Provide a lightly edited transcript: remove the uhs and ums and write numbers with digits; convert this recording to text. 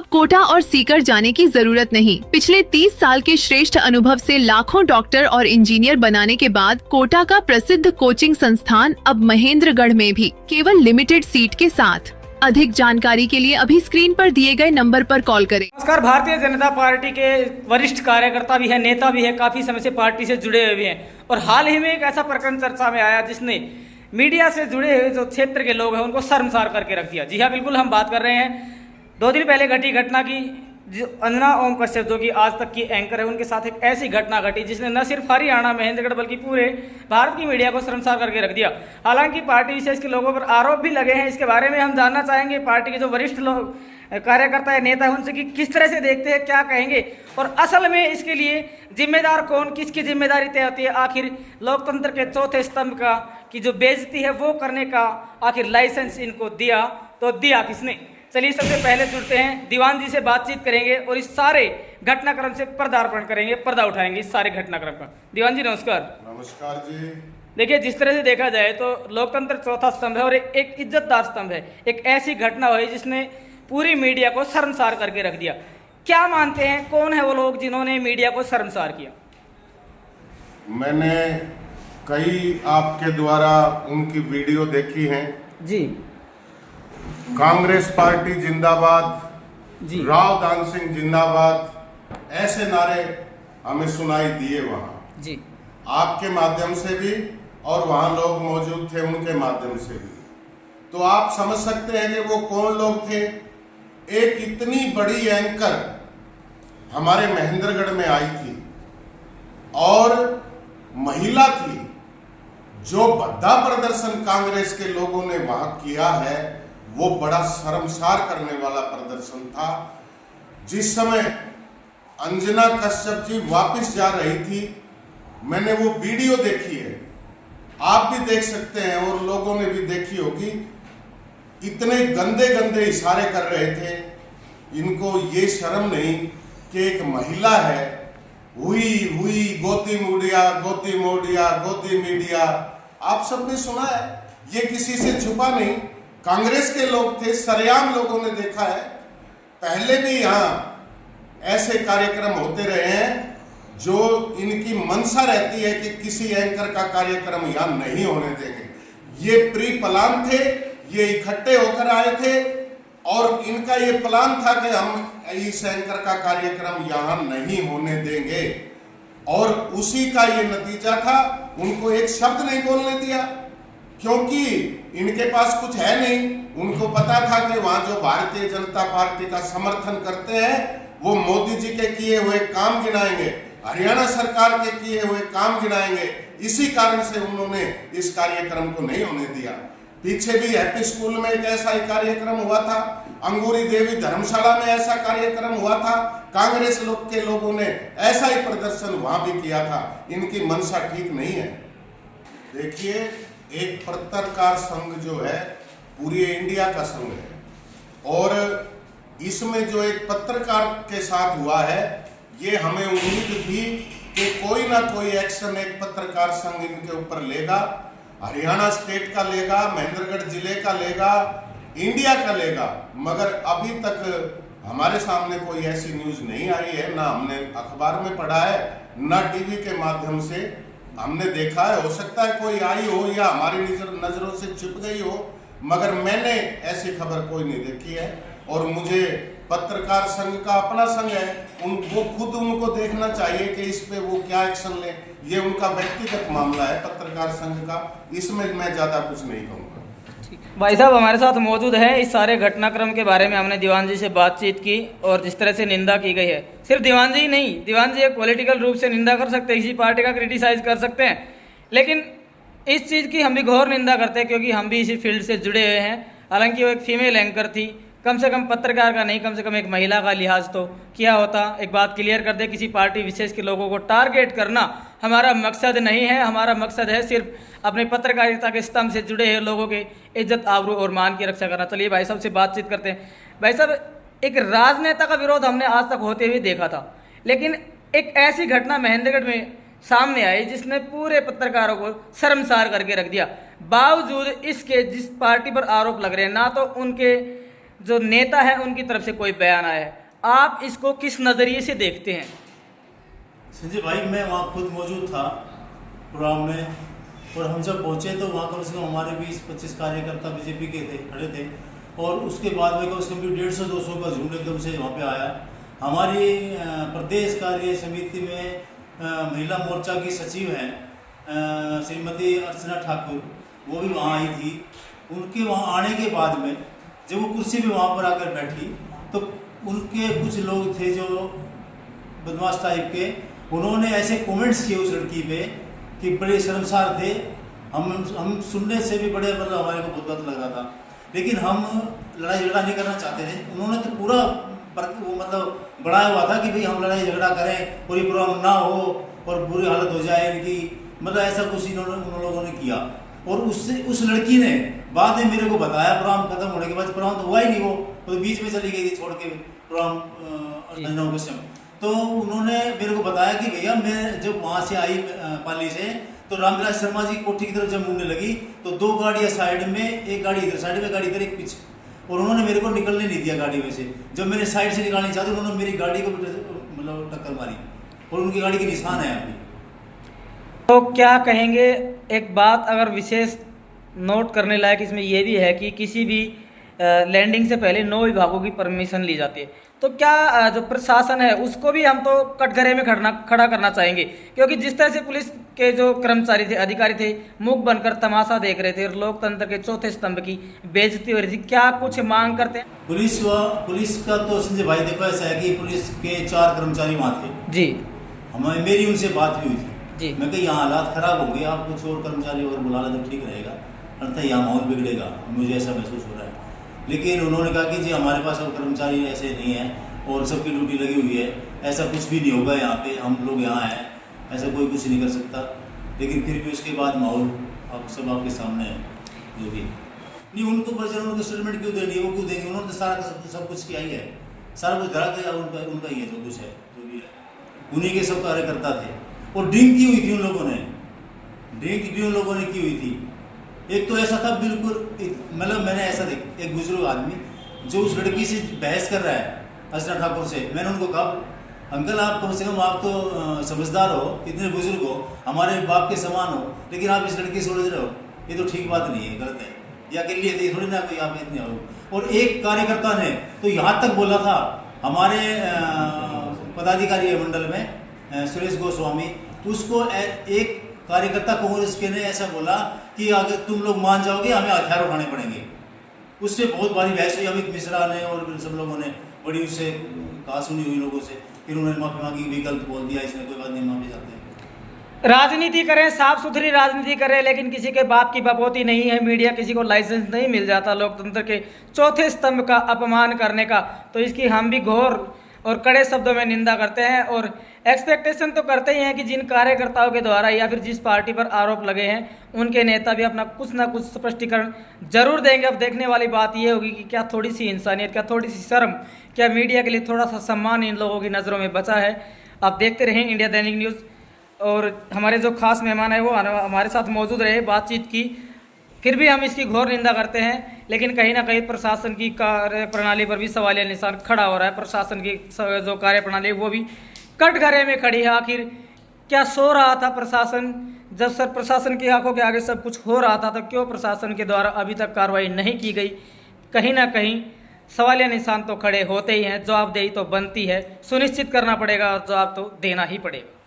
अब कोटा और सीकर जाने की जरूरत नहीं। पिछले 30 साल के श्रेष्ठ अनुभव से लाखों डॉक्टर और इंजीनियर बनाने के बाद कोटा का प्रसिद्ध कोचिंग संस्थान अब महेंद्रगढ़ में भी केवल लिमिटेड सीट के साथ। अधिक जानकारी के लिए अभी स्क्रीन पर दिए गए नंबर पर कॉल करें। नमस्कार। भारतीय जनता पार्टी के वरिष्ठ कार्यकर्ता भी है, नेता भी है, काफी समय से पार्टी से जुड़े हुए भी हैं और हाल ही में एक ऐसा प्रकरण चर्चा में आया जिसने मीडिया से जुड़े हुए जो क्षेत्र के लोग हैं उनको शर्मसार करके रख दिया। जी हाँ, बिल्कुल हम बात कर रहे हैं 2 दिन पहले घटी घटना की। जो अंजना ओम कश्यप जो कि आज तक की एंकर है, उनके साथ एक ऐसी घटना घटी जिसने न सिर्फ हरियाणा महेंद्रगढ़ बल्कि पूरे भारत की मीडिया को शर्मसार करके रख दिया। हालांकि पार्टी विशेष के लोगों पर आरोप भी लगे हैं। इसके बारे में हम जानना चाहेंगे पार्टी के जो वरिष्ठ लोग कार्यकर्ता है, नेता है, उनसे कि किस तरह से देखते हैं, क्या कहेंगे और असल में इसके लिए जिम्मेदार कौन, किसकी जिम्मेदारी तय होती है। आखिर लोकतंत्र के चौथे स्तंभ का की जो बेइज्जती है वो करने का आखिर लाइसेंस इनको दिया तो दिया किसने। चलिए सबसे पहले जुड़ते हैं, दीवान जी से बातचीत करेंगे और इस सारे घटनाक्रम से पर्दार्पण करेंगे, पर्दा उठाएंगे इस सारे घटनाक्रम का। दीवान जी नमस्कार। नमस्कार जी। देखिए, जिस तरह से देखा जाए तो लोकतंत्र चौथा स्तंभ है और एक इज्जतदार स्तंभ है। एक ऐसी घटना हुई जिसने पूरी मीडिया को शर्मसार करके रख दिया। क्या मानते हैं, कौन है वो लोग जिन्होंने मीडिया को शर्मसार किया? मैंने कई आपके द्वारा उनकी वीडियो देखी हैं जी। कांग्रेस पार्टी जिंदाबाद जी, राव दान सिंह जिंदाबाद, ऐसे नारे हमें सुनाई दिए वहां जी, आपके माध्यम से भी और वहां लोग मौजूद थे उनके माध्यम से भी। तो आप समझ सकते हैं कि वो कौन लोग थे। एक इतनी बड़ी एंकर हमारे महेंद्रगढ़ में आई थी और महिला थी। जो भद्दा प्रदर्शन कांग्रेस के लोगों ने वहां किया है वो बड़ा शर्मसार करने वाला प्रदर्शन था। जिस समय अंजना कश्यप जी वापस जा रही थी, मैंने वो वीडियो देखी है, आप भी देख सकते हैं और लोगों ने भी देखी होगी। इतने गंदे गंदे इशारे कर रहे थे। इनको ये शर्म नहीं कि एक महिला है, हुई हुई गोदी मुड़िया, गोदी मोड़िया, गोदी मीडिया, आप सबने सुना है। ये किसी से छुपा नहीं। कांग्रेस के लोग थे, सरेआम लोगों ने देखा है। पहले भी यहाँ ऐसे कार्यक्रम होते रहे हैं जो इनकी मंशा रहती है कि किसी एंकर का कार्यक्रम यहाँ नहीं होने देंगे। ये प्री प्लान थे, ये इकट्ठे होकर आए थे और इनका ये प्लान था कि हम इस एंकर का कार्यक्रम यहाँ नहीं होने देंगे और उसी का ये नतीजा था। उनको एक शब्द नहीं बोलने दिया क्योंकि इनके पास कुछ है नहीं। उनको पता था कि वहां जो भारतीय जनता पार्टी का समर्थन करते हैं वो मोदी जी के किए हुए काम गिनाएंगे, हरियाणा सरकार के किए हुए काम गिनाएंगे। इसी कारण से उन्होंने इस कार्यक्रम को नहीं होने दिया। पीछे भी हैप्पी स्कूल में एक ऐसा ही कार्यक्रम हुआ था, अंगूरी देवी धर्मशाला में ऐसा कार्यक्रम हुआ था। कांग्रेस के लोगों ने ऐसा ही प्रदर्शन वहां भी किया था। इनकी मंशा ठीक नहीं है। देखिए, एक पत्रकार संघ जो है पूरी इंडिया का संघ है और इसमें जो एक पत्रकार के साथ हुआ है, ये हमें उम्मीद थी कि कोई ना कोई एक्शन एक पत्रकार संघ इनके ऊपर लेगा। हरियाणा स्टेट का लेगा, महेंद्रगढ़ जिले का लेगा, इंडिया का लेगा, मगर अभी तक हमारे सामने कोई ऐसी न्यूज नहीं आई है। ना हमने अखबार में पढ़ा है, ना टीवी के माध्यम से हमने देखा है। हो सकता है कोई आई हो या हमारी नजरों से छिप गई हो, मगर मैंने ऐसी खबर कोई नहीं देखी है। और मुझे पत्रकार संघ का अपना संघ है, वो खुद उनको देखना चाहिए कि इस पे वो क्या एक्शन ले। ये उनका व्यक्तिगत मामला है पत्रकार संघ का, इसमें मैं ज्यादा कुछ नहीं कहूँगा। भाई साहब हमारे साथ मौजूद है। इस सारे घटनाक्रम के बारे में हमने दीवान जी से बातचीत की और जिस तरह से निंदा की गई है, सिर्फ दीवान जी ही नहीं, दीवान जी एक पॉलिटिकल रूप से निंदा कर सकते हैं, किसी पार्टी का क्रिटिसाइज कर सकते हैं, लेकिन इस चीज़ की हम भी घोर निंदा करते हैं क्योंकि हम भी इसी फील्ड से जुड़े हुए हैं। हालांकि वो एक फीमेल एंकर थी, कम से कम पत्रकार का नहीं, कम से कम एक महिला का लिहाज तो किया होता। एक बात क्लियर कर दे, किसी पार्टी विशेष के लोगों को टारगेट करना हमारा मकसद नहीं है। हमारा मकसद है सिर्फ अपने पत्रकारिता के स्तंभ से जुड़े हुए लोगों के इज्जत, आबरू और मान की रक्षा करना। चलिए भाई साहब से बातचीत करते हैं। भाई साहब, एक राजनेता का विरोध हमने आज तक होते हुए देखा था, लेकिन एक ऐसी घटना महेंद्रगढ़ में सामने आई जिसने पूरे पत्रकारों को शर्मसार करके रख दिया। बावजूद इसके जिस पार्टी पर आरोप लग रहे हैं, ना तो उनके जो नेता है उनकी तरफ से कोई बयान आया है। आप इसको किस नज़रिए से देखते हैं? संजय भाई, मैं वहाँ खुद मौजूद था प्रोग्राम में, और हम जब पहुँचे तो वहाँ कम से कम हमारे 20-25 कार्यकर्ता बीजेपी के थे, खड़े थे, और उसके बाद में कम से कम 150-200 का झुंड एकदम से वहाँ पे आया। हमारी प्रदेश कार्य समिति में महिला मोर्चा की सचिव हैं श्रीमती अर्चना ठाकुर, वो भी वहाँ आई थी। उनके वहाँ आने के बाद में जब वो कुर्सी पे वहाँ पर आकर बैठी तो उनके कुछ लोग थे जो बदमाश टाइप के, उन्होंने ऐसे कमेंट्स किए उस लड़की पे कि बड़े शर्मसार थे। हम सुनने से भी बड़े मतलब हमारे को बहुत गलत लग रहा था, लेकिन हम लड़ाई झगड़ा नहीं करना चाहते थे। उन्होंने तो पूरा वो मतलब बढ़ाया हुआ था कि भाई हम लड़ाई झगड़ा करें, पूरी प्रॉब्लम ना हो और बुरी हालत हो जाए इनकी, मतलब ऐसा कुछ उन लोगों ने किया। और उस लड़की ने बाद में मेरे को बताया, प्रोग्राम खत्म होने के बाद, प्रोग्राम तो हुआ ही नहीं, वो तो बीच में चली गई थी छोड़ के प्रोग्राम। तो उन्होंने मेरे को बताया कि भैया मैं जब वहाँ से आई पाली से तो रामविलास शर्मा जी कोठी की तरफ जब मुड़ने लगी तो 2 गाड़ियाँ साइड में, एक गाड़ी इधर साइड में, गाड़ी इधर, एक पीछे, और उन्होंने मेरे को निकलने नहीं दिया गाड़ी में से। जब मैंने साइड से निकालनी चाहती उन्होंने मेरी गाड़ी को मतलब टक्कर मारी, और उनकी गाड़ी के निशान है अभी। तो क्या कहेंगे, एक बात अगर विशेष नोट करने लायक इसमें यह भी है कि किसी भी लैंडिंग से पहले 9 विभागों की परमिशन ली जाती है। तो क्या जो प्रशासन है उसको भी हम तो कटघरे में खड़ा करना चाहेंगे, क्योंकि जिस तरह से पुलिस के जो कर्मचारी थे, अधिकारी थे, मुख बनकर तमाशा देख रहे थे और लोकतंत्र के चौथे स्तंभ की बेइज्जती हो रही थी। क्या कुछ मांग करते हैं? पुलिस का तो संजय भाई देखो ऐसा है कि पुलिस के 4 कर्मचारी वहाँ थे जी, मेरी उनसे बात भी हुई थी जी। मैं कहा यहाँ हालात खराब होंगे, आप कुछ और कर्मचारी अगर बुला लें तो ठीक रहेगा, अन्यथा यहाँ माहौल बिगड़ेगा, मुझे ऐसा महसूस हो रहा है। लेकिन उन्होंने कहा कि जी हमारे पास अब कर्मचारी ऐसे नहीं हैं और सबकी ड्यूटी लगी हुई है, ऐसा कुछ भी नहीं होगा यहाँ पे, हम लोग यहाँ हैं, ऐसा कोई कुछ नहीं कर सकता। लेकिन फिर भी उसके बाद माहौल अब सब आपके सामने है। जो भी नहीं, उनको परिजन उनको स्टेटमेंट क्यों देनी है, वो क्यों देंगे? उन्होंने तो सारा सब कुछ किया ही है, सारा कुछ धरा गया उनका ही है, जो कुछ है जो भी है, उन्हीं के सब कार्यकर्ता थे। और ड्रिंक की हुई थी उन लोगों ने, ड्रिंक भी उन लोगों ने की हुई थी। एक तो ऐसा था बिल्कुल, मतलब मैंने ऐसा देख एक बुजुर्ग आदमी जो उस लड़की से बहस कर रहा है अर्चना ठाकुर से, मैंने उनको कहा अंकल आप कम से कम आप तो समझदार हो, इतने बुजुर्ग हो, हमारे बाप के समान हो, लेकिन आप इस लड़की से उलझ रहे हो, ये तो ठीक बात नहीं है, गलत है। या के लिए थोड़ी ना कोई आप इतने हो। और एक कार्यकर्ता ने तो यहाँ तक बोला था, हमारे पदाधिकारी है मंडल में सुरेश गोस्वामी, उसको एक कार्यकर्ता कांग्रेस के ने ऐसा बोला कि अगर तुम लोग मान जाओगे हमें हथियार उठाने पड़ेंगे। उससे बहुत भारी बहस हुई, अमित मिश्रा ने और सब लोगों ने बड़ी उससे कहा सुनी हुई लोगों से, फिर उन्होंने माफी मांगी, विकल्प बोल दिया, इसने कोई बात नहीं, माफी चाहते हैं। राजनीति करें, साफ सुथरी राजनीति करें, लेकिन किसी के बाप की बपोती नहीं है। मीडिया किसी को लाइसेंस नहीं मिल जाता लोकतंत्र के चौथे स्तंभ का अपमान करने का। तो इसकी हम भी घोर और कड़े शब्दों में निंदा करते हैं और एक्सपेक्टेशन तो करते ही हैं कि जिन कार्यकर्ताओं के द्वारा या फिर जिस पार्टी पर आरोप लगे हैं उनके नेता भी अपना कुछ ना कुछ स्पष्टीकरण जरूर देंगे। अब देखने वाली बात ये होगी कि क्या थोड़ी सी इंसानियत, क्या थोड़ी सी शर्म, क्या मीडिया के लिए थोड़ा सा सम्मान इन लोगों की नज़रों में बचा है। आप देखते रहें इंडिया दैनिक न्यूज़, और हमारे जो खास मेहमान है वो हमारे साथ मौजूद रहे, बातचीत की। फिर भी हम इसकी घोर निंदा करते हैं, लेकिन कहीं ना कहीं प्रशासन की कार्य प्रणाली पर भी सवालिया निशान खड़ा हो रहा है। प्रशासन की जो कार्य प्रणाली है वो भी कटघरे में खड़ी है। आखिर क्या सो रहा था प्रशासन? जब सर प्रशासन की आंखों के आगे सब कुछ हो रहा था तो क्यों प्रशासन के द्वारा अभी तक कार्रवाई नहीं की गई? कहीं ना कहीं सवालिया निशान तो खड़े होते ही हैं, जवाबदेही तो बनती है, सुनिश्चित करना पड़ेगा और जवाब तो देना ही पड़ेगा।